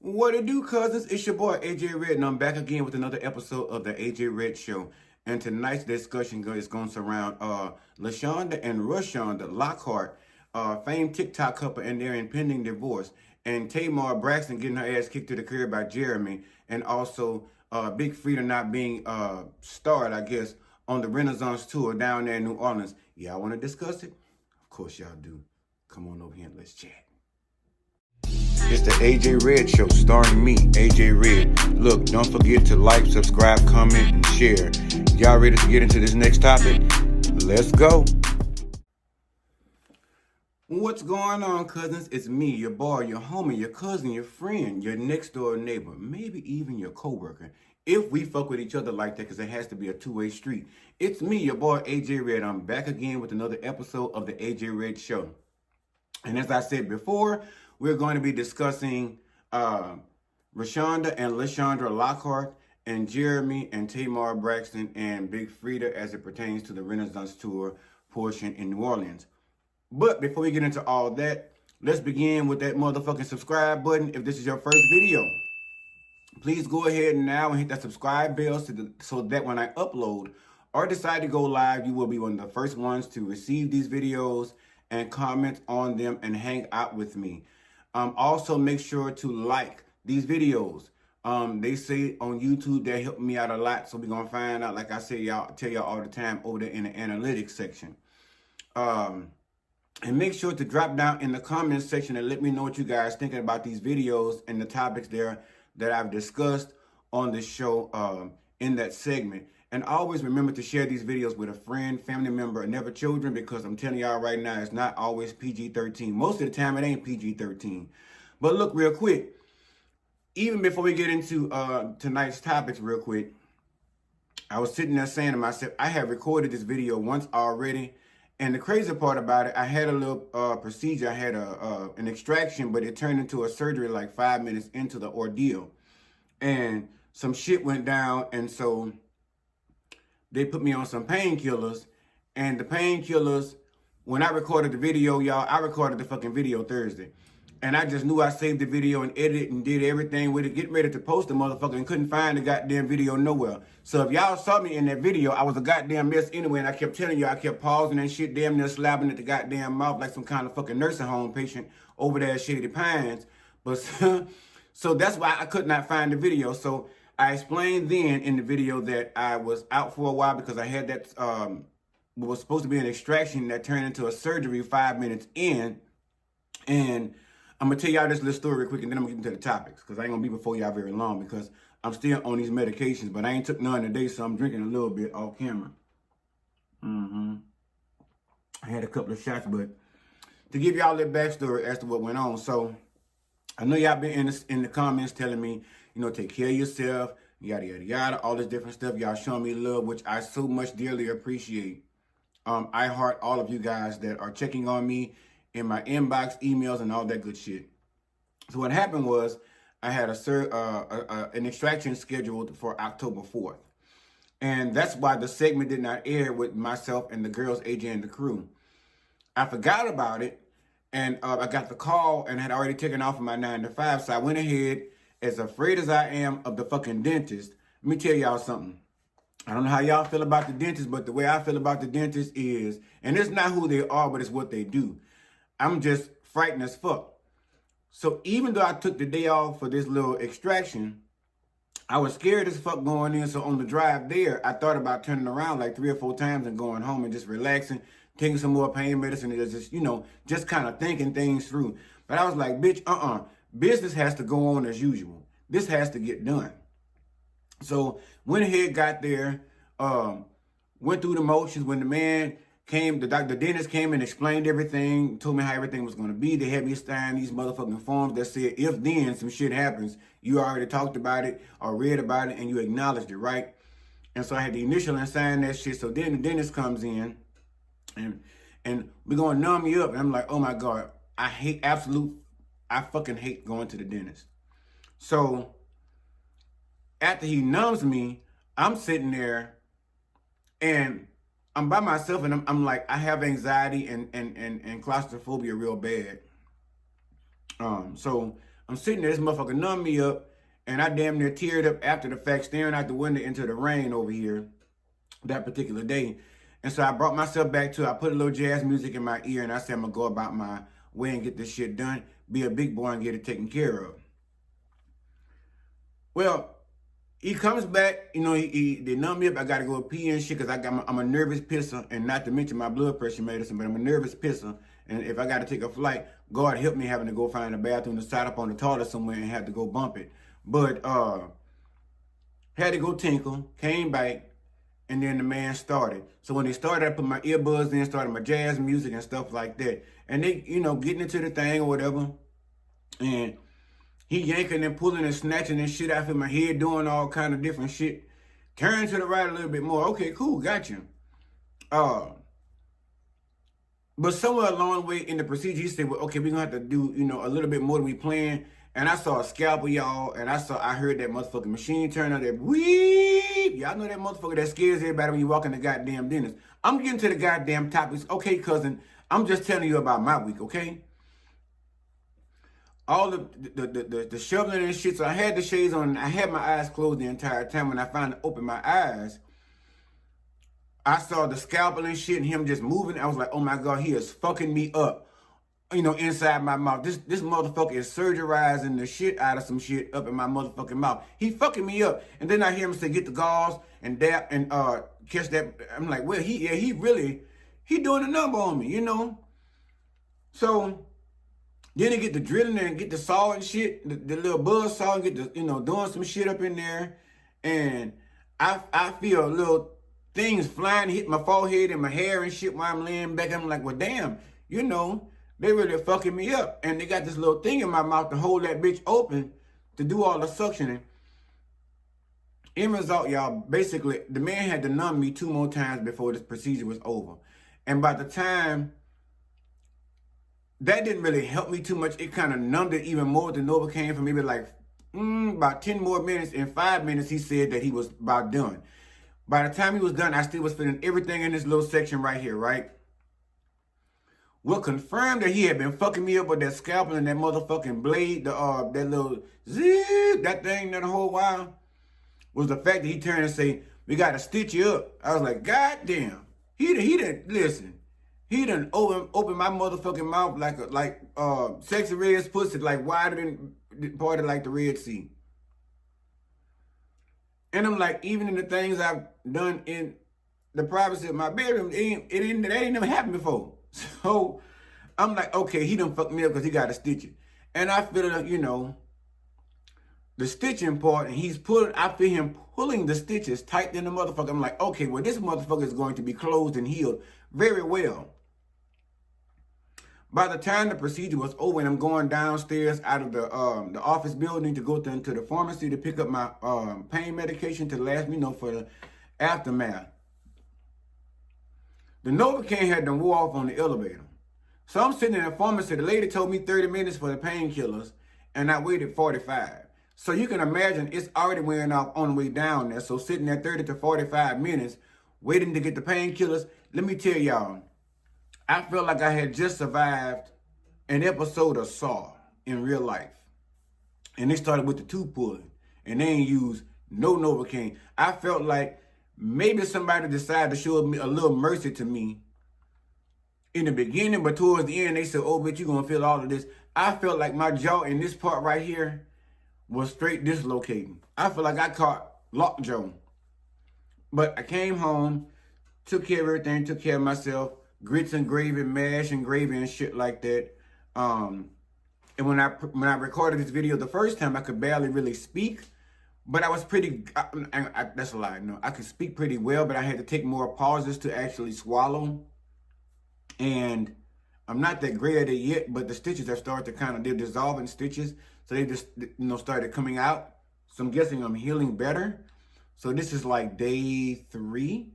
What it do, cousins? It's your boy AJ Red, and I'm back again with another episode of the AJ Red Show. And tonight's discussion is going to surround Lashonda and Rashonda Lockhart, famed TikTok couple, and their impending divorce, and Tamar Braxton getting her ass kicked to the curb by Jeremy, and also Big Freedia not being starred, I guess, on the Renaissance tour down there in New Orleans. Y'all want to discuss it? Of course y'all do. Come on over here and let's chat. It's the AJ Red Show, starring me, AJ Red. Look, don't forget to like, subscribe, comment, and share. Y'all ready to get into this next topic? Let's go. What's going on, cousins? It's me, your boy, your homie, your cousin, your friend, your next door neighbor, maybe even your coworker. If we fuck with each other like that, because it has to be a two-way street. It's me, your boy, AJ Red. I'm back again with another episode of the AJ Red Show. And as I said before, we're going to be discussing Rashonda and Lashondra Lockhart and Jeremy and Tamar Braxton and Big Freedia as it pertains to the Renaissance Tour portion in New Orleans. But before we get into all that, let's begin with that motherfucking subscribe button. If this is your first video, please go ahead now and hit that subscribe bell so that when I upload or decide to go live, you will be one of the first ones to receive these videos and comment on them and hang out with me. Also, make sure to like these videos. They say on YouTube they're helping me out a lot, so we're gonna find out. Like I say, tell y'all all the time over there in the analytics section. And make sure to drop down in the comments section and let me know what you guys thinking about these videos and the topics there that I've discussed on the show in that segment. And always remember to share these videos with a friend, family member, and never children, because I'm telling y'all right now, it's not always PG-13. Most of the time, it ain't PG-13. But look, real quick, even before we get into tonight's topics real quick, I was sitting there saying to myself, I have recorded this video once already. And the crazy part about it, I had a little procedure. I had an extraction, but it turned into a surgery like 5 minutes into the ordeal. And some shit went down, and so they put me on some painkillers, and the painkillers, when I recorded the video, y'all, I recorded the fucking video Thursday. And I just knew I saved the video and edited and did everything with it, getting ready to post the motherfucker, and couldn't find the goddamn video nowhere. So if y'all saw me in that video, I was a goddamn mess anyway, and I kept telling you, I kept pausing and shit, damn near slapping at the goddamn mouth like some kind of fucking nursing home patient over there at Shady Pines. But so that's why I could not find the video. So I explained then in the video that I was out for a while because I had that, what was supposed to be an extraction that turned into a surgery 5 minutes in. And I'm going to tell y'all this little story real quick, and then I'm going to get into the topics, because I ain't going to be before y'all very long, because I'm still on these medications, but I ain't took none today, so I'm drinking a little bit off camera. I had a couple of shots, but to give y'all that backstory as to what went on. So I know y'all been in the comments telling me, you know, take care of yourself, yada, yada, yada, all this different stuff. Y'all showing me love, which I so much dearly appreciate. I heart all of you guys that are checking on me in my inbox, emails, and all that good shit. So what happened was I had an extraction scheduled for October 4th. And that's why the segment did not air with myself and the girls, AJ and the crew. I forgot about it, and I got the call and had already taken off of my 9 to 5. So I went ahead, as afraid as I am of the fucking dentist. Let me tell y'all something. I don't know how y'all feel about the dentist, but the way I feel about the dentist is, and it's not who they are, but it's what they do. I'm just frightened as fuck. So even though I took the day off for this little extraction, I was scared as fuck going in. So on the drive there, I thought about turning around like 3 or 4 times and going home and just relaxing, taking some more pain medicine, and just, you know, just kind of thinking things through. But I was like, bitch, business has to go on as usual. This has to get done. So went ahead, got there, went through the motions. When the man came, the dentist came and explained everything, told me how everything was going to be. They had me sign these motherfucking forms that said, if then some shit happens, you already talked about it or read about it and you acknowledged it, right? And so I had to initial and sign that shit. So then the dentist comes in and we're going to numb you up. And I'm like, oh my God, I fucking hate going to the dentist. So after he numbs me, I'm sitting there and I'm by myself, and I'm like, I have anxiety and claustrophobia real bad. So I'm sitting there, this motherfucker numbed me up, and I damn near teared up after the fact, staring out the window into the rain over here that particular day. And so I brought myself back to, I put a little jazz music in my ear, and I said, I'm going to go about my way and get this shit done, be a big boy and get it taken care of. Well, he comes back, you know, they numb me up. I got to go pee and shit because I'm a nervous pisser, and not to mention my blood pressure medicine, but I'm a nervous pisser. And if I got to take a flight, God help me having to go find a bathroom to side up on the toilet somewhere and have to go bump it. But had to go tinkle, came back, and then the man started. So when they started, I put my earbuds in, started my jazz music and stuff like that. And they, you know, getting into the thing or whatever. And he yanking and pulling and snatching and shit out of my head, doing all kind of different shit. Turn to the right a little bit more. Okay, cool, got you. But somewhere along the way in the procedure, he said, well, okay, we're going to have to do, you know, a little bit more than we planned. And I saw a scalpel, y'all, and I heard that motherfucking machine turn on that weep. Y'all know that motherfucker that scares everybody when you walk in the goddamn dentist. I'm getting to the goddamn topics. Okay, cousin, I'm just telling you about my week, okay? All the shoveling and shit. So I had the shades on. I had my eyes closed the entire time. When I finally opened my eyes, I saw the scalpel and shit and him just moving. I was like, oh my God, he is fucking me up. You know, inside my mouth. This motherfucker is surgerizing the shit out of some shit up in my motherfucking mouth. He fucking me up. And then I hear him say, get the gauze and dab and catch that. I'm like, well, he doing a number on me, you know? So then they get the drilling and get the saw and shit, the little buzz saw, and get the, you know, doing some shit up in there. And I feel little things flying, hit my forehead and my hair and shit while I'm laying back. I'm like, well, damn, you know, they really fucking me up. And they got this little thing in my mouth to hold that bitch open to do all the suctioning. End result, y'all, basically, the man had to numb me 2 more times before this procedure was over. And by the time, that didn't really help me too much. It kind of numbed it even more than Novocaine for maybe like about 10 more minutes. In 5 minutes, he said that he was about done. By the time he was done, I still was feeling everything in this little section right here, right? What confirmed that he had been fucking me up with that scalpel and that motherfucking blade, that little zip, that thing that whole while, was the fact that he turned and say, we got to stitch you up. I was like, God damn. He didn't listen. He done open my motherfucking mouth like Sexy Red's pussy, like wider than part of like the Red Sea. And I'm like, even in the things I've done in the privacy of my bedroom, that ain't never happened before. So I'm like, okay, he done fucked me up because he got to stitch it. And I feel, you know, the stitching part, and I feel him pulling the stitches tight in the motherfucker. I'm like, okay, well, this motherfucker is going to be closed and healed very well. By the time the procedure was over and I'm going downstairs out of the office building to go into the pharmacy to pick up my pain medication to last me, you know, for the aftermath, the Novocaine had done wore off on the elevator. So I'm sitting in the pharmacy. The lady told me 30 minutes for the painkillers, and I waited 45. So you can imagine it's already wearing off on the way down there. So sitting there 30 to 45 minutes, waiting to get the painkillers. Let me tell y'all, I felt like I had just survived an episode of Saw in real life. And they started with the tooth pulling, and they ain't used no Novocaine. I felt like maybe somebody decided to show me a little mercy to me in the beginning, but towards the end, they said, oh, bitch, you're going to feel all of this. I felt like my jaw in this part right here was straight dislocating. I feel like I caught lockjaw. But I came home, took care of everything, took care of myself, grits and gravy, mash and gravy and shit like that. And when I recorded this video the first time, I could barely really speak. But I was pretty, that's a lie, no. I could speak pretty well, but I had to take more pauses to actually swallow. And I'm not that great at it yet, but the stitches have started to kind of, they're dissolving stitches. So they just, you know, started coming out. So I'm guessing I'm healing better. So this is like day 3.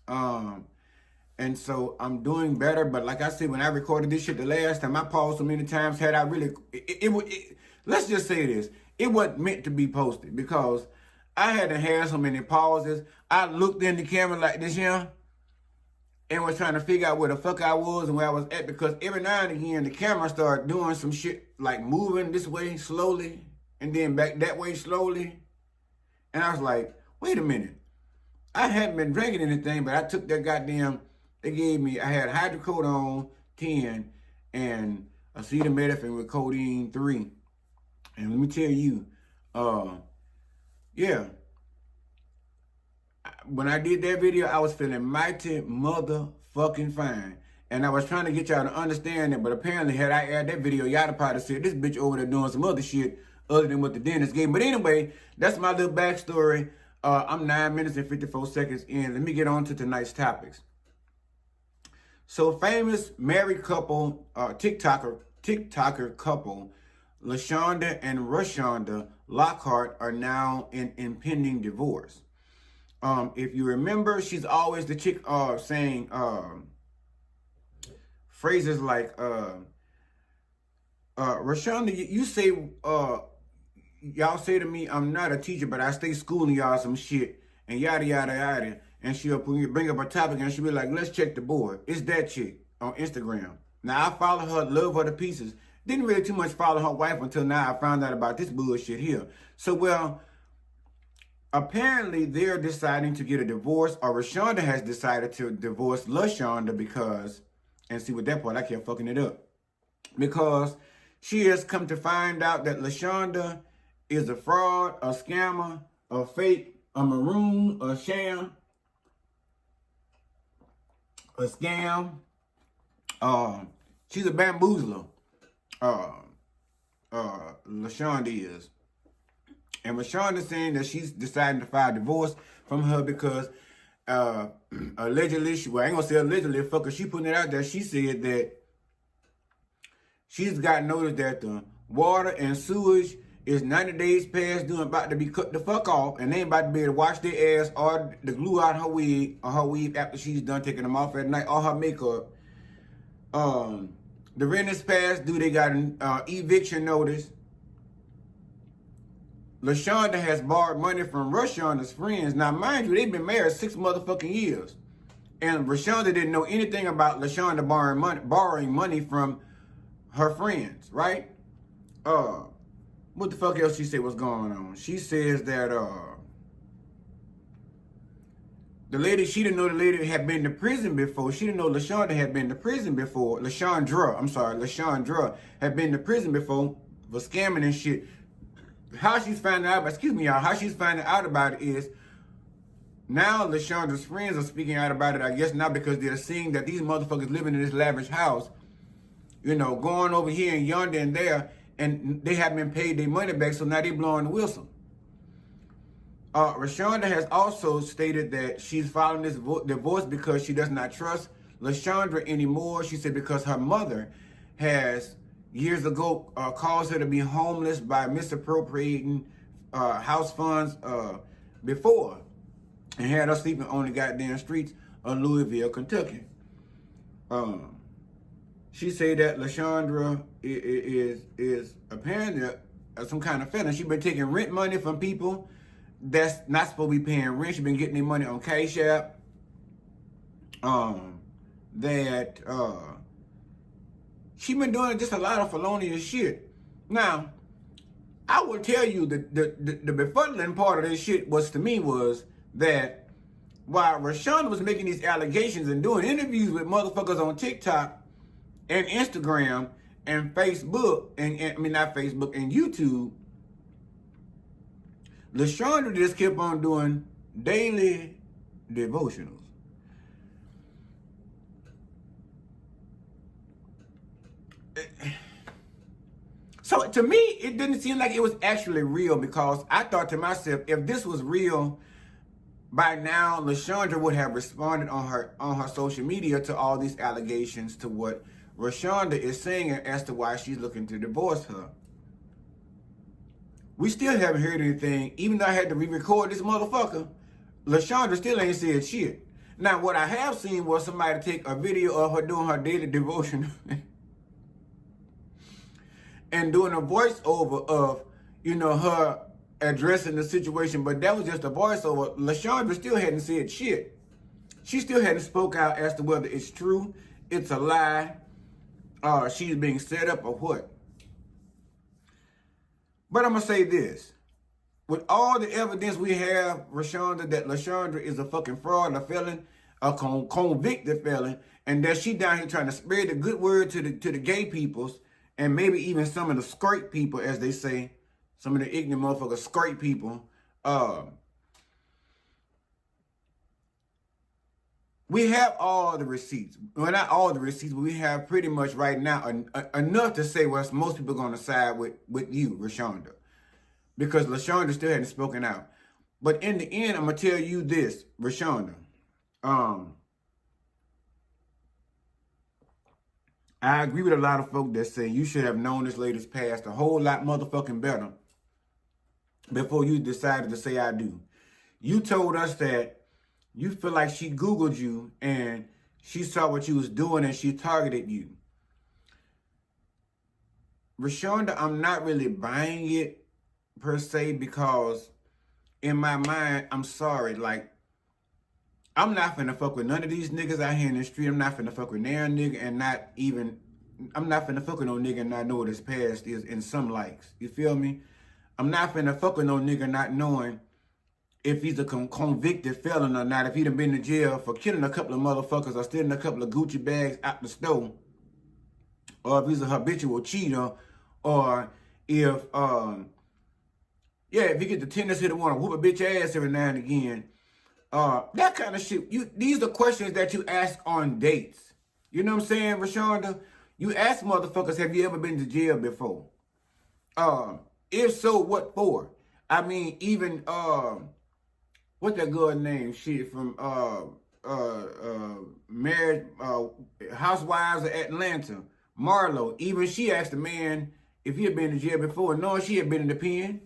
And so I'm doing better. But like I said, when I recorded this shit the last time, I paused so many times, had I really, let's just say this. It wasn't meant to be posted because I had to have so many pauses. I looked in the camera like this here and was trying to figure out where the fuck I was and where I was at, because every now and again the camera started doing some shit like moving this way slowly and then back that way slowly. And I was like, wait a minute. I hadn't been drinking anything, but I took that goddamn, they gave me, I had hydrocodone 10 and acetaminophen with codeine 3. And let me tell you, yeah, when I did that video, I was feeling mighty motherfucking fine. And I was trying to get y'all to understand it, but apparently had I aired that video, y'all would probably said, this bitch over there doing some other shit other than what the dentist gave. But anyway, that's my little backstory. I'm 9 minutes and 54 seconds in. Let me get on to tonight's topics. So famous married couple, TikToker couple, Rashonda and Rashonda Lockhart are now in impending divorce. If you remember, she's always the chick saying phrases like, Rashonda, you say, y'all say to me, I'm not a teacher, but I stay schooling y'all some shit, and yada, yada, yada. And she'll bring up a topic, and she'll be like, let's check the board. It's that chick on Instagram. Now, I follow her, love her to pieces. Didn't really too much follow her wife until now I found out about this bullshit here. So, well, apparently they're deciding to get a divorce, or Rashonda has decided to divorce Lashondra because, and see with that part, I kept fucking it up. Because she has come to find out that Lashondra is a fraud, a scammer, a fake, a maroon, a sham, a scam. She's a bamboozler. Rashonda is. And Rashonda saying that she's deciding to file divorce from her because allegedly, well, I ain't gonna say allegedly, fuck her, she putting it out there. She said that she's got notice that the water and sewage is 90 days past due and about to be cut the fuck off, and they ain't about to be able to wash their ass or the glue out her wig or her weave after she's done taking them off at night, or her makeup. The rent is past due, they got an eviction notice. Lashonda has borrowed money from Rashonda's friends. Now, mind you, they've been married 6 motherfucking years. And Rashonda didn't know anything about Lashonda borrowing money from her friends, right? What the fuck else she said was going on? She says that the lady, she didn't know the lady had been to prison before. She didn't know Lashonda had been to prison before. Lashondra had been to prison before for scamming and shit. How she's finding out, excuse me, y'all, how she's finding out about it is now Lashonda's friends are speaking out about it, I guess, not because they're seeing that these motherfuckers living in this lavish house, you know, going over here and yonder and there, and they haven't been paid their money back, so now they blowing the whistle. Rashonda has also stated that she's filing this divorce because she does not trust Lashondra anymore. She said because her mother has years ago caused her to be homeless by misappropriating house funds before, and had her sleeping on the goddamn streets of Louisville, Kentucky. She said that Lashondra is apparently some kind of felon. She's been taking rent money from people that's not supposed to be paying rent. She's been getting their money on Cash App. She been doing just a lot of felonious shit. Now, I will tell you the befuddling part of this shit was that while Rashonda was making these allegations and doing interviews with motherfuckers on TikTok and Instagram and Facebook, and not Facebook, and YouTube, Lashondra just kept on doing daily devotionals. So to me, it didn't seem like it was actually real, because I thought to myself, if this was real, by now Lashondra would have responded on her social media to all these allegations, to what Rashonda is saying as to why she's looking to divorce her. We still haven't heard anything, even though I had to re-record this motherfucker. Lashondra still ain't said shit. Now, what I have seen was somebody take a video of her doing her daily devotion and doing a voiceover of, you know, her addressing the situation, but that was just a voiceover. Lashondra still hadn't said shit. She still hadn't spoke out as to whether it's true, it's a lie, or she's being set up, or what. But I'm going to say this. With all the evidence we have, Rashonda, that Lashondra is a fucking fraud, a felon, a convicted felon, and that she down here trying to spread the good word to the gay peoples, and maybe even some of the scrape people, as they say, some of the ignorant motherfuckers, scrape people. We have all the receipts. Well, not all the receipts, but we have pretty much right now enough to say, well, most people are going to side with you, Rashonda. Because Lashondra still hadn't spoken out. But in the end, I'm going to tell you this, Rashonda. I agree with a lot of folk that say you should have known this lady's past a whole lot motherfucking better before you decided to say I do. You told us that you feel like she Googled you and she saw what you was doing and she targeted you. Rashonda, I'm not really buying it per se, because in my mind, I'm sorry, like, I'm not finna fuck with none of these niggas out here in the street. I'm not finna fuck with their nigga, and I'm not finna fuck with no nigga and not know what his past is in some likes. You feel me? I'm not finna fuck with no nigga not knowing if he's a convicted felon or not, if he done been to jail for killing a couple of motherfuckers or stealing a couple of Gucci bags out the store, or if he's a habitual cheater, or if, if you get the tendency to want to whoop a bitch ass every now and again, that kind of shit. These are questions that you ask on dates. You know what I'm saying, Rashonda? You ask motherfuckers, have you ever been to jail before? If so, what for? I mean, even, what's that girl name? Shit from, Married, Housewives of Atlanta, Marlo. Even she asked the man if he had been to jail before, knowing she had been in the pen.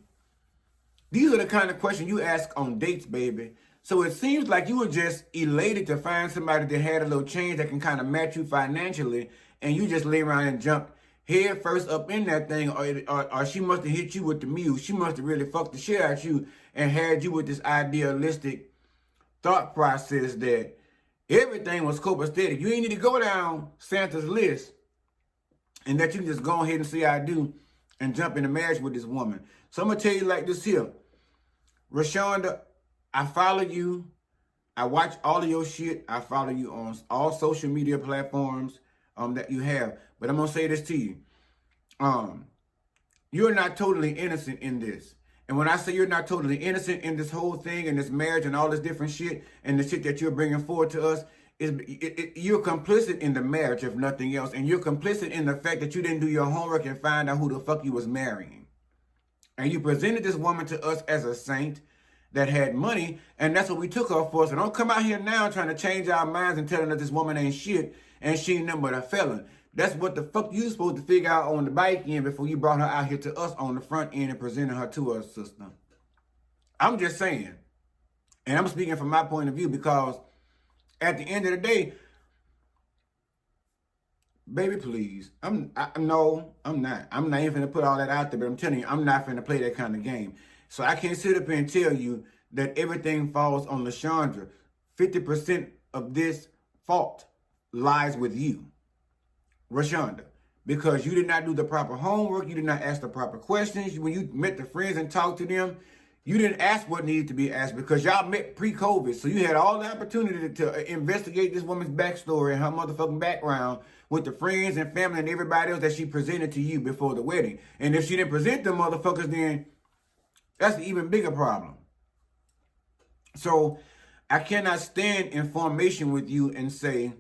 These are the kind of questions you ask on dates, baby. So it seems like you were just elated to find somebody that had a little change that can kind of match you financially, and you just lay around and jump head first up in that thing, or she must have hit you with the mule. She must have really fucked the shit out of you and had you with this idealistic thought process that everything was copacetic. You ain't need to go down Santa's list, and that you can just go ahead and say I do and jump into marriage with this woman. So I'm going to tell you like this here. Rashonda, I follow you. I watch all of your shit. I follow you on all social media platforms that you have. But I'm going to say this to you. You're not totally innocent in this. And when I say you're not totally innocent in this whole thing and this marriage and all this different shit and the shit that you're bringing forward to us, you're complicit in the marriage, if nothing else. And you're complicit in the fact that you didn't do your homework and find out who the fuck you was marrying. And you presented this woman to us as a saint that had money, and that's what we took her for. So don't come out here now trying to change our minds and telling us this woman ain't shit and she ain't nothing but a felon. That's what the fuck you supposed to figure out on the back end before you brought her out here to us on the front end and presented her to us, sister. I'm just saying. And I'm speaking from my point of view, because at the end of the day, baby, please. No, I'm not. I'm not even finna put all that out there, but I'm telling you, I'm not finna play that kind of game. So I can't sit up here and tell you that everything falls on Lashondra. 50% of this fault lies with you, Rashonda, because you did not do the proper homework. You did not ask the proper questions. When you met the friends and talked to them, you didn't ask what needed to be asked, because y'all met pre-COVID. So you had all the opportunity to investigate this woman's backstory and her motherfucking background with the friends and family and everybody else that she presented to you before the wedding. And if she didn't present them motherfuckers, then that's an even bigger problem. So I cannot stand in formation with you and say,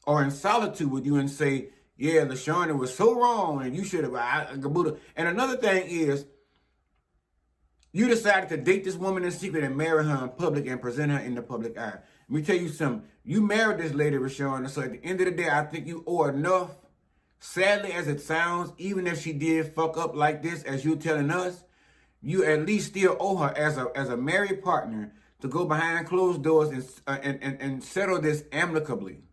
or in solitude with you and say, yeah, Lashondra was so wrong and you should have. And another thing is, you decided to date this woman in secret and marry her in public and present her in the public eye. Let me tell you something. You married this lady, Rashonda, so at the end of the day, I think you owe enough. Sadly as it sounds, even if she did fuck up like this, as you're telling us, you at least still owe her as a married partner to go behind closed doors and settle this amicably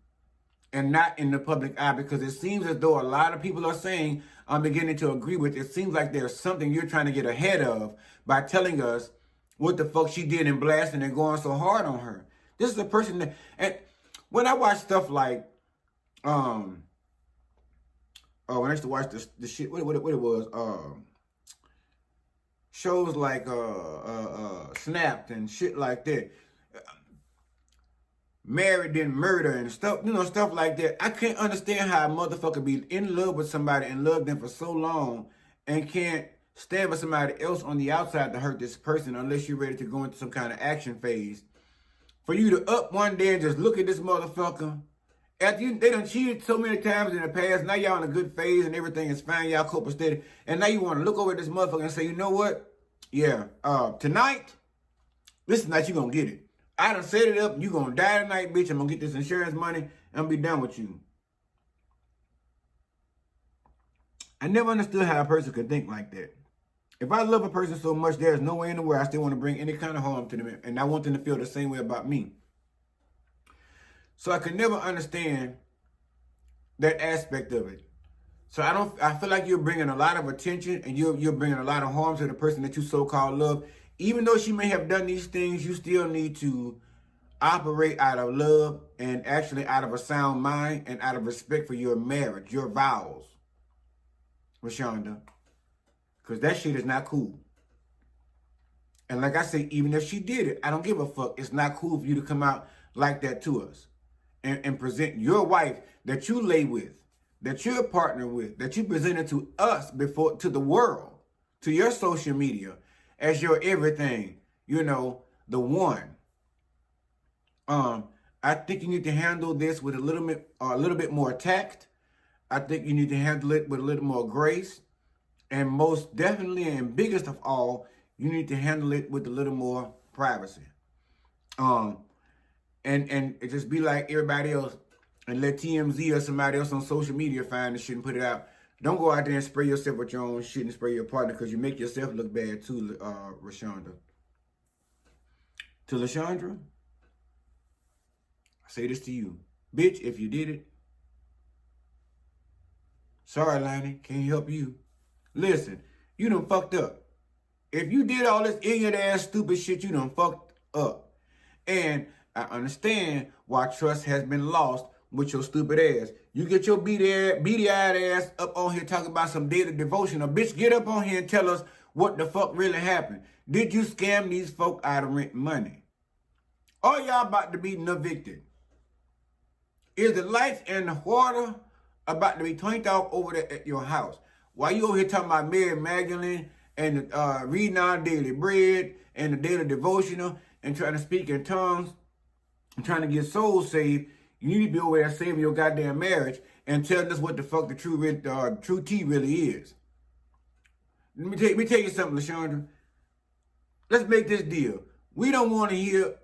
and not in the public eye, because it seems as though a lot of people are saying, I'm beginning to agree with, it seems like there's something you're trying to get ahead of by telling us what the fuck she did and blasting and going so hard on her. This is a person that, and when I watch stuff like, when I used to watch the shit, what it was, shows like Snapped and shit like that. Married then murder and stuff, stuff like that. I can't understand how a motherfucker be in love with somebody and love them for so long and can't stand for somebody else on the outside to hurt this person unless you're ready to go into some kind of action phase. For you to up one day and just look at this motherfucker. After they done cheated so many times in the past, now y'all in a good phase and everything is fine, y'all coping steady. And now you want to look over at this motherfucker and say, you know what? Yeah, tonight, this is the night you gonna get it. I done set it up. You gonna die tonight, bitch. I'm gonna get this insurance money and I'm be done with you. I never understood how a person could think like that. If I love a person so much, there's no way in the world I still want to bring any kind of harm to them. And I want them to feel the same way about me. So I could never understand that aspect of it. So I feel like you're bringing a lot of attention and you're bringing a lot of harm to the person that you so-called love. Even though she may have done these things, you still need to operate out of love and actually out of a sound mind and out of respect for your marriage, your vows, Rashonda. Because that shit is not cool. And like I say, even if she did it, I don't give a fuck. It's not cool for you to come out like that to us and present your wife that you lay with, that you're a partner with, that you presented to us before, to the world, to your social media as your everything, the one. I think you need to handle this with a little bit more tact. I think you need to handle it with a little more grace. And most definitely and biggest of all, you need to handle it with a little more privacy. And it just be like everybody else and let TMZ or somebody else on social media find the shit and put it out. Don't go out there and spray yourself with your own shit and spray your partner because you make yourself look bad too, Rashonda. To Lashondra, I say this to you. Bitch, if you did it, sorry, Lonnie, can't help you. Listen, you done fucked up. If you did all this idiot-ass stupid shit, you done fucked up. And I understand why trust has been lost with your stupid ass. You get your beady-eyed ass up on here talking about some daily devotional. Bitch, get up on here and tell us what the fuck really happened. Did you scam these folk out of rent money? Or y'all about to be evicted? Is the lights and the water about to be turned off over there at your house? While you over here talking about Mary Magdalene and reading our daily bread and the daily devotional and trying to speak in tongues and trying to get souls saved, you need to be over there saving your goddamn marriage and telling us what the fuck the true tea really is. Let me tell you something, Lashondra. Let's make this deal. We don't want to hear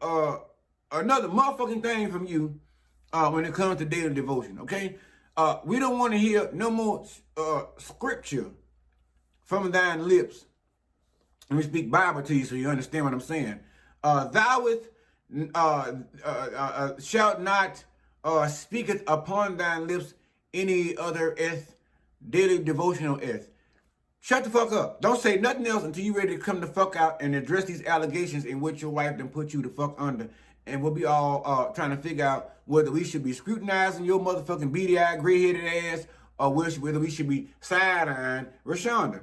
another motherfucking thing from you when it comes to daily devotion, okay? We don't want to hear no more scripture from thine lips. Let me speak Bible to you so you understand what I'm saying. Shalt not speaketh upon thine lips any other daily devotional Shut the fuck up. Don't say nothing else until you ready to come the fuck out and address these allegations in which your wife done put you the fuck under. And we'll be all trying to figure out whether we should be scrutinizing your motherfucking beady-eyed, gray-headed ass or whether we should be side-eyeing Rashonda.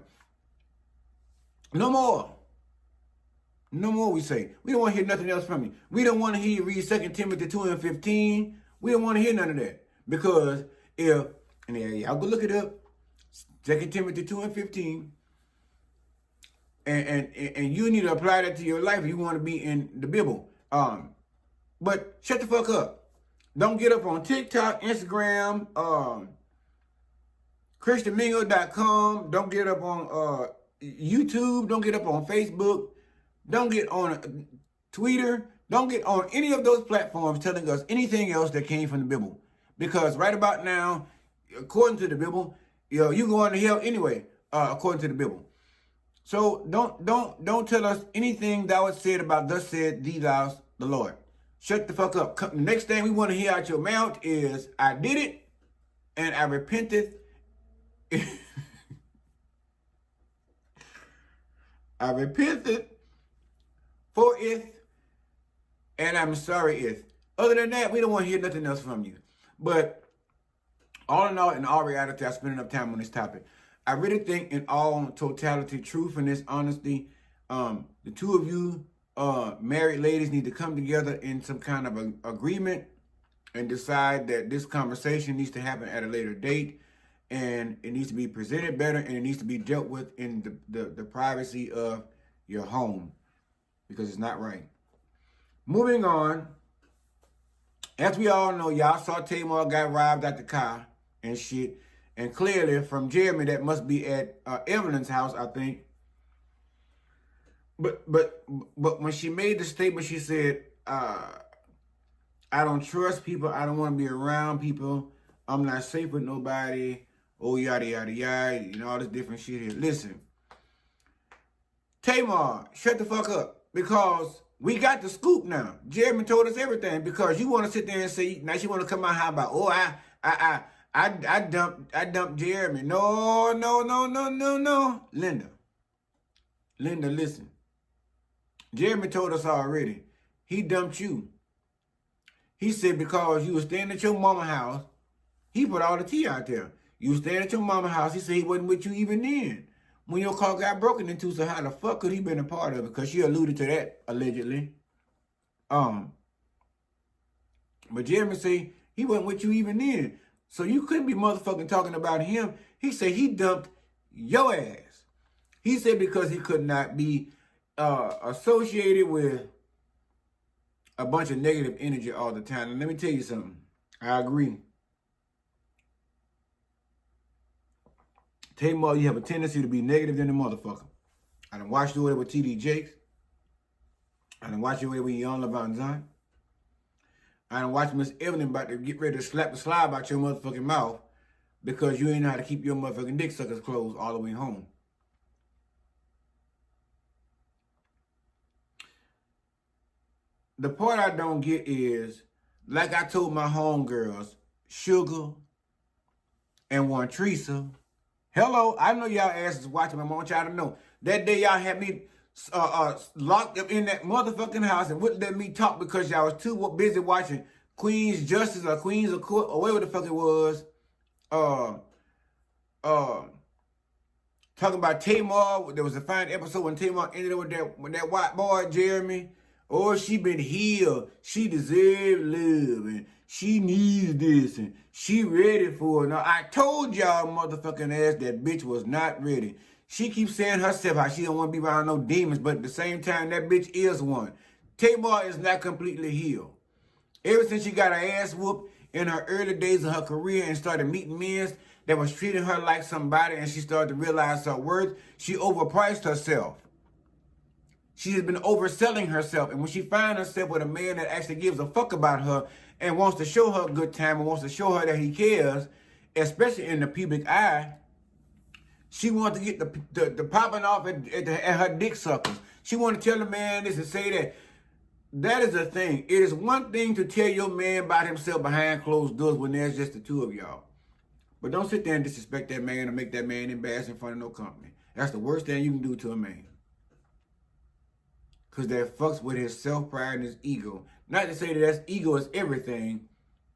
No more. No more, we say. We don't want to hear nothing else from you. We don't want to hear you read 2 Timothy 2:15. We don't want to hear none of that. Because y'all go look it up, 2 Timothy 2:15. And you need to apply that to your life if you want to be in the Bible. But shut the fuck up. Don't get up on TikTok, Instagram, ChristianMingle.com. Don't get up on YouTube. Don't get up on Facebook. Don't get on Twitter. Don't get on any of those platforms telling us anything else that came from the Bible. Because right about now, according to the Bible, you're going to hell anyway, according to the Bible. So don't tell us anything thou hast said about thus said thee thou the Lord. Shut the fuck up. The next thing we want to hear out your mouth is, I did it and I repented. I repented for it and I'm sorry it. Other than that, we don't want to hear nothing else from you. But all in all reality, I spent enough time on this topic. I really think in all totality, truthfulness, honesty, The two of you married ladies need to come together in some kind of agreement and decide that this conversation needs to happen at a later date, and it needs to be presented better, and it needs to be dealt with in the privacy of your home, because it's not right. Moving on, as we all know, y'all saw Tamar got robbed at the car and shit, and clearly from Jeremy, that must be at Evelyn's house, I think. But when she made the statement, she said, I don't trust people. I don't want to be around people. I'm not safe with nobody. Oh, yada, yada, yada. You know, all this different shit here. Listen, Tamar, shut the fuck up. Because we got the scoop now. Jeremy told us everything. Because you want to sit there and say, now you want to come out how about, oh, I dumped Jeremy. No. Linda, listen. Jeremy told us already. He dumped you. He said because you was staying at your mama's house, he put all the tea out there. You was staying at your mama's house. He said he wasn't with you even then. When your car got broken into, so how the fuck could he been a part of it? Because she alluded to that, allegedly. But Jeremy said he wasn't with you even then. So you couldn't be motherfucking talking about him. He said he dumped your ass. He said because he could not be associated with a bunch of negative energy all the time. And let me tell you something. I agree. Tamar, you have a tendency to be negative than a motherfucker. I done watched you away with TD Jakes. I done watched you away with Young Levon Zahn. I done watched Miss Evelyn about to get ready to slap the slide out your motherfucking mouth because you ain't know how to keep your motherfucking dick suckers closed all the way home. The part I don't get is, like I told my homegirls, Sugar and one Teresa, hello, I know y'all asses watching, but I want y'all to know. That day y'all had me locked up in that motherfucking house and wouldn't let me talk because y'all was too busy watching Queen's Justice or Queens of Court or whatever the fuck it was. Talking about Tamar. There was a fine episode when Tamar ended up with that white boy, Jeremy. Oh, she been healed. She deserves love. And she needs this. And she ready for it. Now, I told y'all motherfucking ass that bitch was not ready. She keeps saying herself how she don't want to be around no demons. But at the same time, that bitch is one. Tamar is not completely healed. Ever since she got her ass whooped in her early days of her career and started meeting men that was treating her like somebody and she started to realize her worth, she overpriced herself. She has been overselling herself. And when she finds herself with a man that actually gives a fuck about her and wants to show her a good time and wants to show her that he cares, especially in the pubic eye, she wants to get the popping off at her dick suckers. She want to tell the man this and say that. That is the thing. It is one thing to tell your man about himself behind closed doors when there's just the two of y'all. But don't sit there and disrespect that man or make that man embarrassed in front of no company. That's the worst thing you can do to a man. Because that fucks with his self-pride and his ego. Not to say that ego is everything,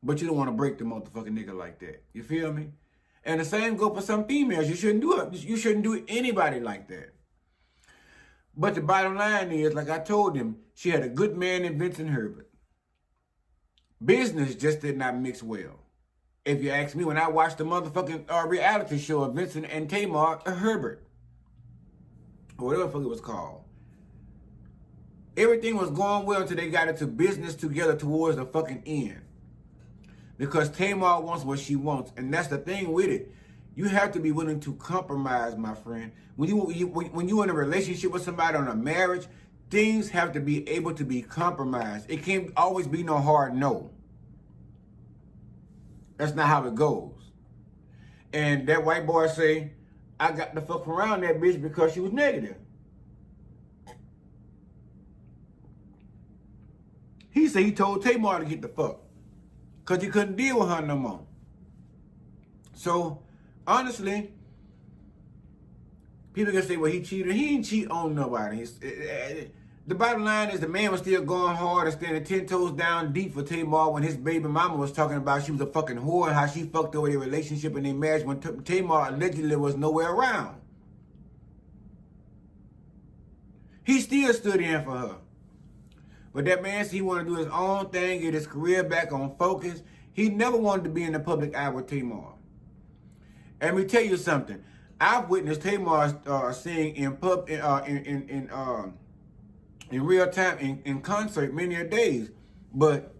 but you don't want to break the motherfucking nigga like that. You feel me? And the same go for some females. You shouldn't do it. You shouldn't do anybody like that. But the bottom line is, like I told him, she had a good man in Vincent Herbert. Business just did not mix well. If you ask me, when I watched the motherfucking reality show of Vincent and Tamar Herbert, or whatever the fuck it was called, everything was going well until they got into business together towards the fucking end. Because Tamar wants what she wants. And that's the thing with it. You have to be willing to compromise, my friend. When you're in a relationship with somebody, on a marriage, things have to be able to be compromised. It can't always be no hard no. That's not how it goes. And that white boy say, I got the fuck around that bitch because she was negative. He said he told Tamar to get the fuck. Because he couldn't deal with her no more. So, honestly, people can say, well, he cheated. He didn't cheat on nobody. The bottom line is the man was still going hard and standing 10 toes down deep for Tamar when his baby mama was talking about she was a fucking whore and how she fucked over their relationship and their marriage when Tamar allegedly was nowhere around. He still stood in for her. But that man said he wanted to do his own thing, get his career back on focus. He never wanted to be in the public eye with Tamar. And let me tell you something. I've witnessed Tamar sing in real time in concert many a days. But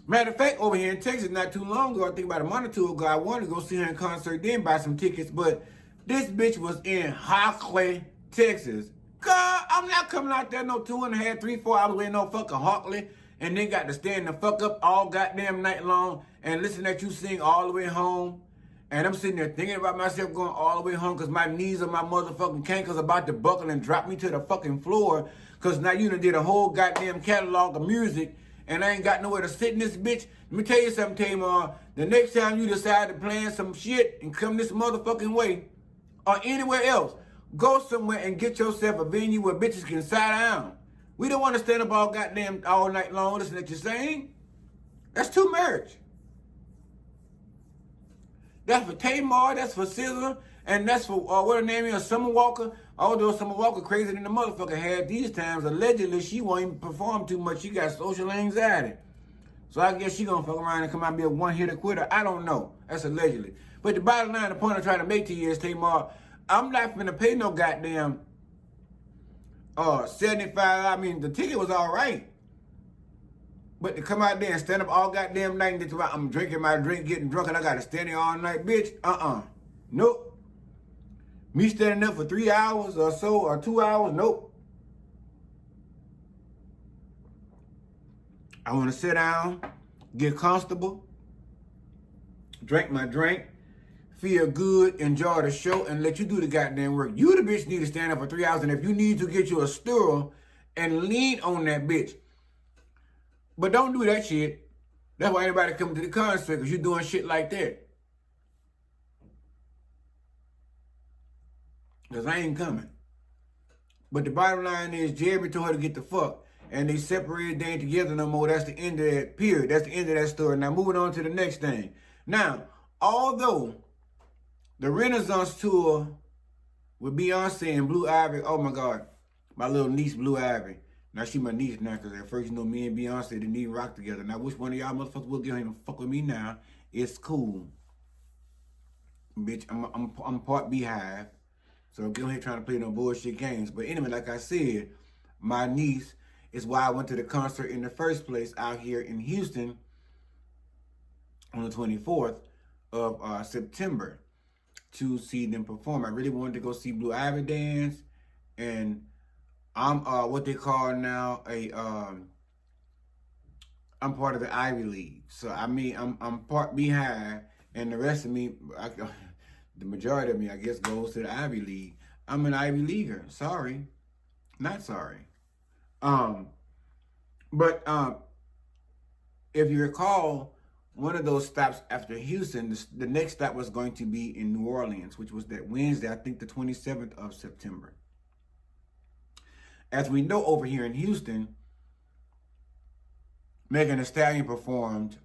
matter of fact, over here in Texas, not too long ago, I think about a month or two ago, I wanted to go see her in concert, then buy some tickets. But this bitch was in Hockley, Texas. God, I'm not coming out there no 2.5, 3, 4 hours in no fucking Hockley, and then got to stand the fuck up all goddamn night long and listen at you sing all the way home. And I'm sitting there thinking about myself going all the way home because my knees and my motherfucking cankles about to buckle and drop me to the fucking floor because now you done did a whole goddamn catalog of music and I ain't got nowhere to sit in this bitch. Let me tell you something, Tamar. The next time you decide to plan some shit and come this motherfucking way or anywhere else, go somewhere and get yourself a venue where bitches can sit down. We don't want to stand up all goddamn all night long listening to you sing. That's too much. That's for Tamar, that's for SZA, and that's for, what her name is, Summer Walker. Although Summer Walker crazy than the motherfucker had these times, allegedly she won't even perform too much. She got social anxiety. So I guess she gonna fuck around and come out and be a one-hitter quitter. I don't know. That's allegedly. But the bottom line, the point I'm trying to make to you is, Tamar, I'm not finna pay no goddamn 75. I mean, the ticket was all right. But to come out there and stand up all goddamn night and get to I'm drinking my drink, getting drunk, and I gotta stand there all night, bitch. Nope. Me standing up for 3 hours or so, or 2 hours, nope. I wanna sit down, get comfortable, drink my drink, feel good, enjoy the show, and let you do the goddamn work. You the bitch need to stand up for 3 hours, and if you need to get you a stirrer and lean on that bitch. But don't do that shit. That's why anybody come to the concert, because you're doing shit like that. Because I ain't coming. But the bottom line is, Jerry told her to get the fuck. And they separated, they ain't together no more. That's the end of that period. That's the end of that story. Now, moving on to the next thing. Now, although the Renaissance tour with Beyonce and Blue Ivy, oh my God, my little niece Blue Ivy. Now she my niece now, because at first, you know, me and Beyonce didn't even rock together. Now, which one of y'all motherfuckers will get here and fuck with me now? It's cool. Bitch, I'm part Beehive. So don't get on here trying to play no bullshit games. But anyway, like I said, my niece is why I went to the concert in the first place out here in Houston on the 24th of September to see them perform. I really wanted to go see Blue Ivy dance, and I'm what they call now I'm part of the Ivy League. So I mean I'm part Beehive, and the rest of me, the majority of me, I guess, goes to the Ivy League. I'm an Ivy Leaguer. Sorry, not sorry. But if you recall, one of those stops after Houston, the next stop was going to be in New Orleans, which was that Wednesday, I think the 27th of September. As we know, over here in Houston, Megan Thee Stallion performed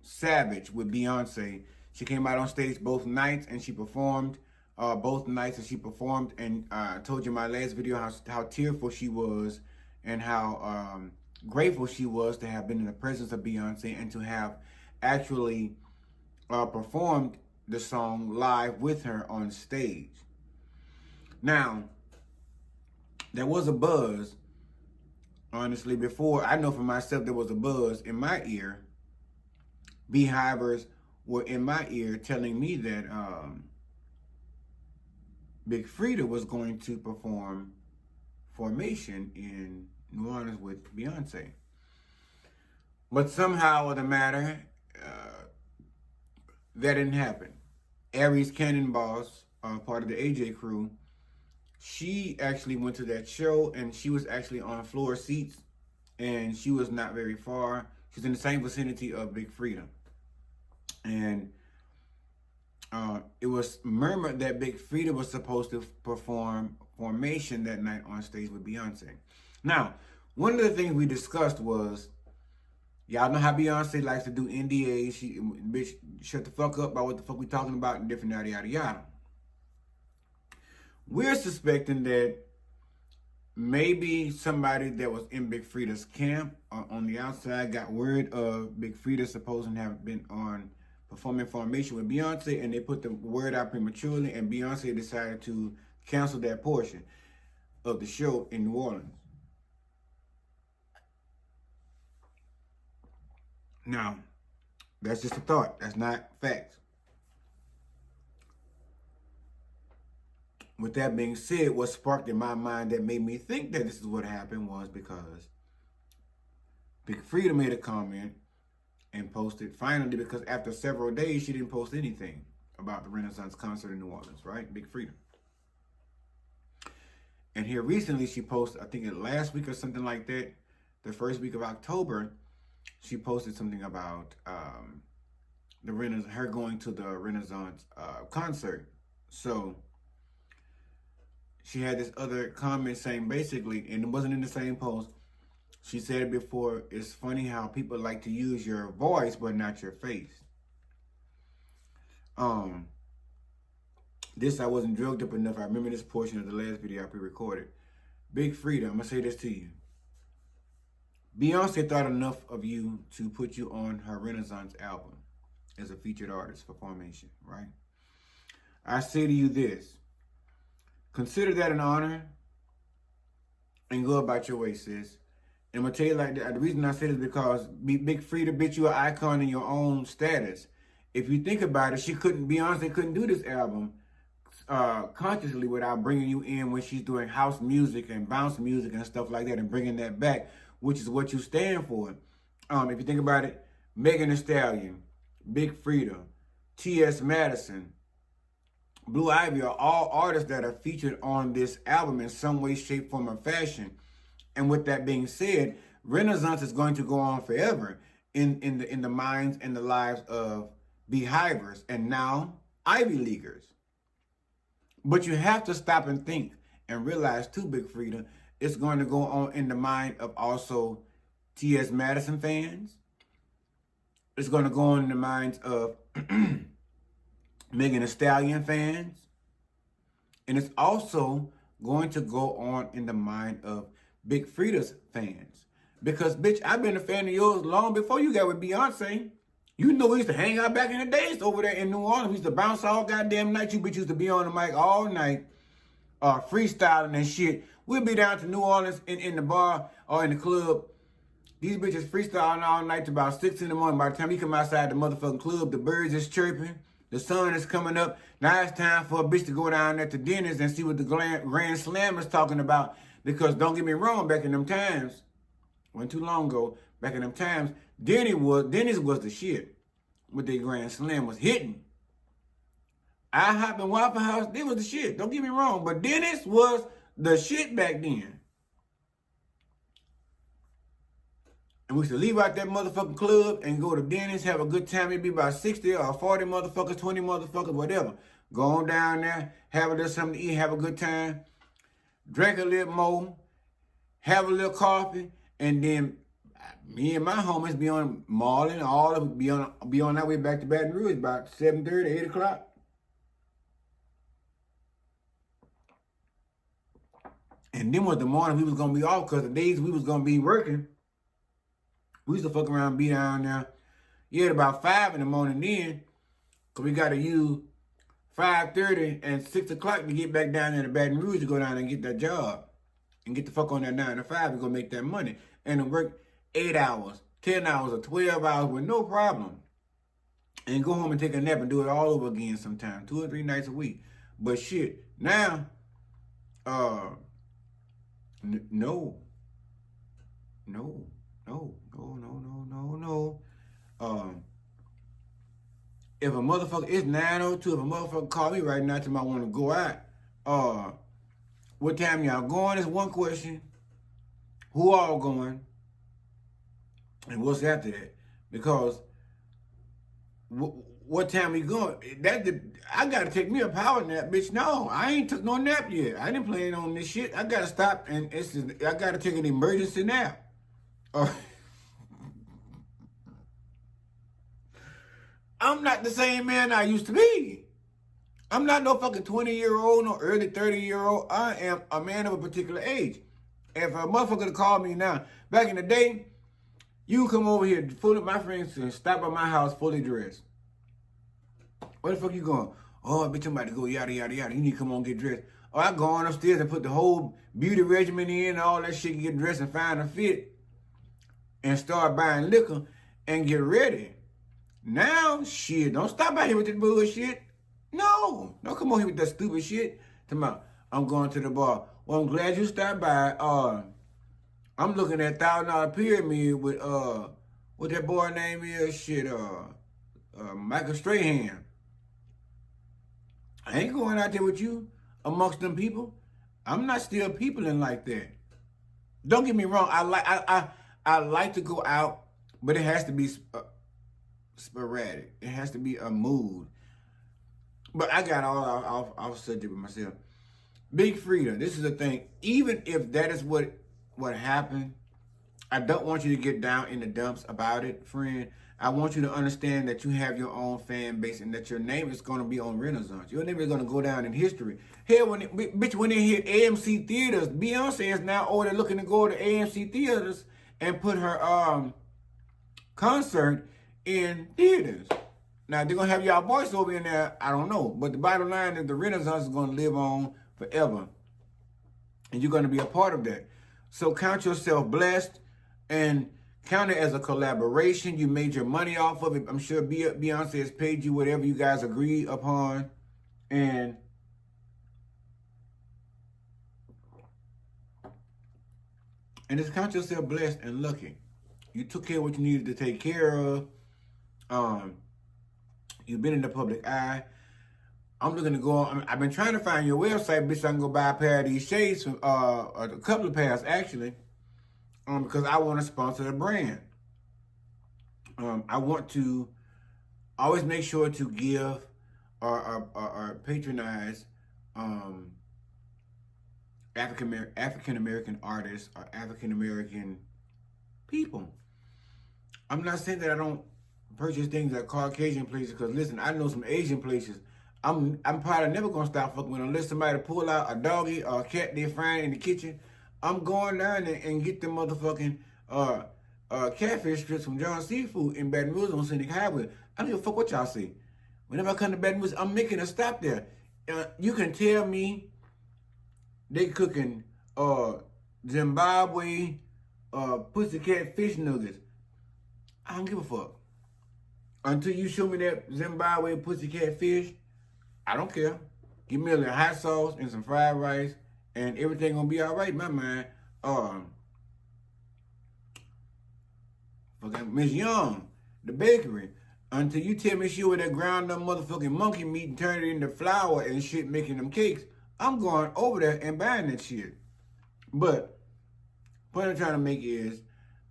Savage with Beyonce. She came out on stage both nights, and she performed both nights, and she performed, and I told you in my last video how tearful she was and how grateful she was to have been in the presence of Beyonce and to have actually performed the song live with her on stage. Now, there was a buzz, honestly, before. I know for myself there was a buzz in my ear. Beehivers were in my ear telling me that Big Freedia was going to perform Formation in New Orleans with Beyonce. But somehow or the matter, that didn't happen. Aries Cannonboss, part of the AJ crew, she actually went to that show, and she was actually on floor seats, and she was not very far. She was in the same vicinity of Big Freedia. And it was murmured that Big Freedia was supposed to perform Formation that night on stage with Beyonce. Now, one of the things we discussed was, y'all know how Beyonce likes to do NDAs. She, bitch, shut the fuck up about what the fuck we talking about and different yada yada yada. We're suspecting that maybe somebody that was in Big Freedia's camp on the outside got word of Big Freedia supposing to have been on performing formation with Beyonce, and they put the word out prematurely, and Beyonce decided to cancel that portion of the show in New Orleans. Now, that's just a thought. That's not facts. With that being said, what sparked in my mind that made me think that this is what happened was because Big Freedia made a comment and posted finally, because after several days she didn't post anything about the Renaissance concert in New Orleans, right? Big Freedia. And here recently she posted, I think last week or something like that, the first week of October, she posted something about her going to the Renaissance concert. So she had this other comment saying basically, and it wasn't in the same post, she said it before, it's funny how people like to use your voice but not your face. This I wasn't drugged up enough. I remember this portion of the last video I pre-recorded. Big Freedia, I'm gonna say this to you. Beyonce thought enough of you to put you on her Renaissance album as a featured artist for Formation, right? I say to you this. Consider that an honor and go about your way, sis. And I'm going to tell you like that. The reason I say this is because Big Freedia, bitch, you an icon in your own status. If you think about it, Beyonce couldn't do this album consciously without bringing you in when she's doing house music and bounce music and stuff like that and bringing that back, which is what you stand for. If you think about it, Megan Thee Stallion, Big Freedia, T.S. Madison, Blue Ivy are all artists that are featured on this album in some way, shape, form, or fashion. And with that being said, Renaissance is going to go on forever in the minds and the lives of Beehivers and now Ivy Leaguers. But you have to stop and think and realize too, Big Freedia, it's going to go on in the mind of also T.S. Madison fans. It's going to go on in the minds of Megan Thee Stallion fans. And it's also going to go on in the mind of Big Freedia's fans. Because, bitch, I've been a fan of yours long before you got with Beyonce. You know we used to hang out back in the days over there in New Orleans. We used to bounce all goddamn night. You bitch used to be on the mic all night, freestyling and shit. We'll be down to New Orleans in the bar or in the club. These bitches freestyling all night to about 6 in the morning. By the time you come outside the motherfucking club, the birds is chirping. The sun is coming up. Now it's time for a bitch to go down there to Denny's and see what the Grand Slam is talking about. Because don't get me wrong, back in them times, wasn't too long ago, back in them times, Denny's was the shit. With their Grand Slam was hitting. IHOP and Waffle House, they was the shit. Don't get me wrong, but Denny's was the shit back then. And we used to leave out that motherfucking club and go to Denny's, have a good time. It'd be about 60 or 40 motherfuckers, 20 motherfuckers, whatever. Go on down there, have a little something to eat, have a good time, drink a little more, have a little coffee, and then me and my homies be on Marlin, all of be on our way back to Baton Rouge about 7:30, 8 o'clock. And then was the morning we was gonna be off, because the days we was gonna be working, we used to fuck around and be down there. Yeah, at about 5 in the morning then, because we got to use 5:30 and 6 o'clock to get back down there to Baton Rouge to go down there and get that job. And get the fuck on that 9 to 5 and go make that money. And to work 8 hours, 10 hours, or 12 hours with no problem. And go home and take a nap and do it all over again sometime, 2 or 3 nights a week. But shit, now, no. If a motherfucker, it's 9:02, if a motherfucker call me right now to I want to go out, what time y'all going is one question. Who all going? And what's after that? Because what time we going? I got to take me a power nap, bitch. No, I ain't took no nap yet. I didn't plan on this shit. I got to stop and I got to take an emergency nap. I'm not the same man I used to be. I'm not no fucking 20-year-old, no early 30-year-old. I am a man of a particular age. If a motherfucker to call me now, back in the day, you come over here, fully, my friends, and stop by my house fully dressed. Where the fuck you going? Oh, bitch, I'm about to go yada, yada, yada. You need to come on get dressed. Oh, I go on upstairs and put the whole beauty regimen in and all that shit, get dressed and find a fit and start buying liquor and get ready. Now, shit, don't stop out here with this bullshit. No, don't come on here with that stupid shit. Tomorrow, I'm going to the bar. Well, I'm glad you stopped by. I'm looking at $1,000 pyramid with what that boy name is, shit, Michael Strahan. I ain't going out there with you amongst them people. I'm not still peopling like that. Don't get me wrong. I like to go out, but it has to be sporadic. It has to be a mood. But I got all off subject with myself. Big Freedia. This is the thing. Even if that is what happened, I don't want you to get down in the dumps about it, friend. I want you to understand that you have your own fan base and that your name is going to be on Renaissance. Your name is going to go down in history. Hell, when they hit AMC theaters, Beyonce is now already looking to go to AMC theaters and put her concert in theaters. Now, they're going to have y'all voiceover in there. I don't know. But the bottom line is the Renaissance is going to live on forever. And you're going to be a part of that. So count yourself blessed and count it as a collaboration. You made your money off of it. I'm sure Beyonce has paid you whatever you guys agreed upon. And just count yourself blessed and lucky. You took care of what you needed to take care of. You've been in the public eye. I'm looking to go on. I've been trying to find your website, bitch, so I can go buy a pair of these shades, from, a couple of pairs, actually, because I want to sponsor the brand. I want to always make sure to give or patronize African-American artists or African-American people. I'm not saying that I don't purchase things at Caucasian places, because listen, I know some Asian places. I'm probably never gonna stop fucking with them unless somebody pull out a doggy or a cat they're frying in the kitchen. I'm going down there and get them motherfucking catfish strips from John Seafood in Baton Rouge on Scenic Highway. I don't give a fuck what y'all say. Whenever I come to Baton Rouge, I'm making a stop there. You can tell me they cooking Zimbabwe pussycat fish nuggets. I don't give a fuck. Until you show me that Zimbabwe pussycat fish, I don't care. Give me a little hot sauce and some fried rice, and everything gonna be all right in my mind. Fucking Miss Young, the bakery. Until you tell me she with that ground up motherfucking monkey meat and turn it into flour and shit, making them cakes, I'm going over there and buying that shit. But what I'm trying to make is,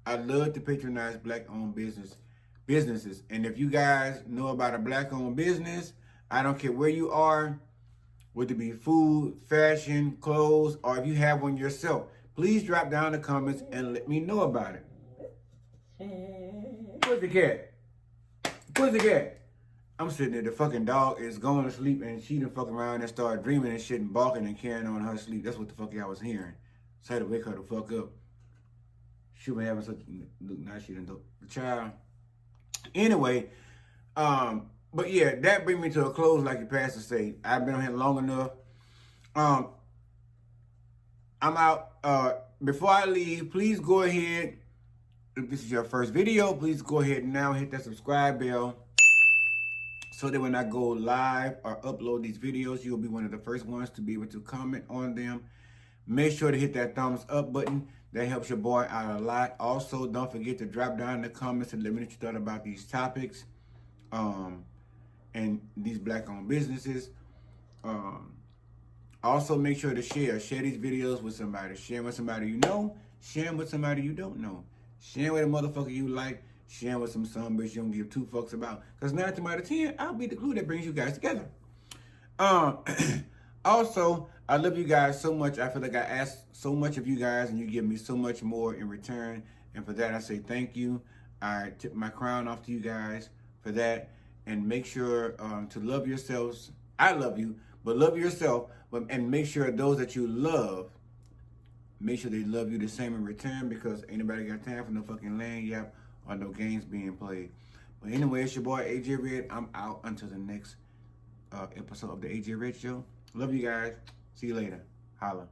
I love to patronize black-owned businesses. And if you guys know about a black-owned business, I don't care where you are, whether it be food, fashion, clothes, or if you have one yourself, please drop down in the comments and let me know about it. Pussycat. I'm sitting there, the fucking dog is going to sleep and she done fuck around and start dreaming and shit and barking and carrying on her sleep. That's what the fuck I was hearing. So I had to wake her the fuck up. She was having such, look, now she done took the child. Anyway, but yeah, that brings me to a close, like your pastor say. I've been on here long enough. I'm out. Before I leave, please go ahead. If this is your first video, please go ahead and now hit that subscribe bell, so that when I go live or upload these videos, you'll be one of the first ones to be able to comment on them. Make sure to hit that thumbs up button. That helps your boy out a lot. Also, don't forget to drop down in the comments and let me know what you thought about these topics and these black-owned businesses. Also, make sure to share these videos with somebody. Share with somebody you know. Share with somebody you don't know. Share with a motherfucker you like. Share with some bitch you don't give two fucks about. Because 9 times out of 10, I'll be the glue that brings you guys together. Also, I love you guys so much. I feel like I ask so much of you guys, and you give me so much more in return. And for that, I say thank you. I tip my crown off to you guys for that. And make sure to love yourselves. I love you, but love yourself, and make sure those that you love, make sure they love you the same in return, because ain't nobody got time for no fucking land yap or no games being played. But anyway, it's your boy AJ Red. I'm out until the next episode of the AJ Red Show. Love you guys. See you later. Holla.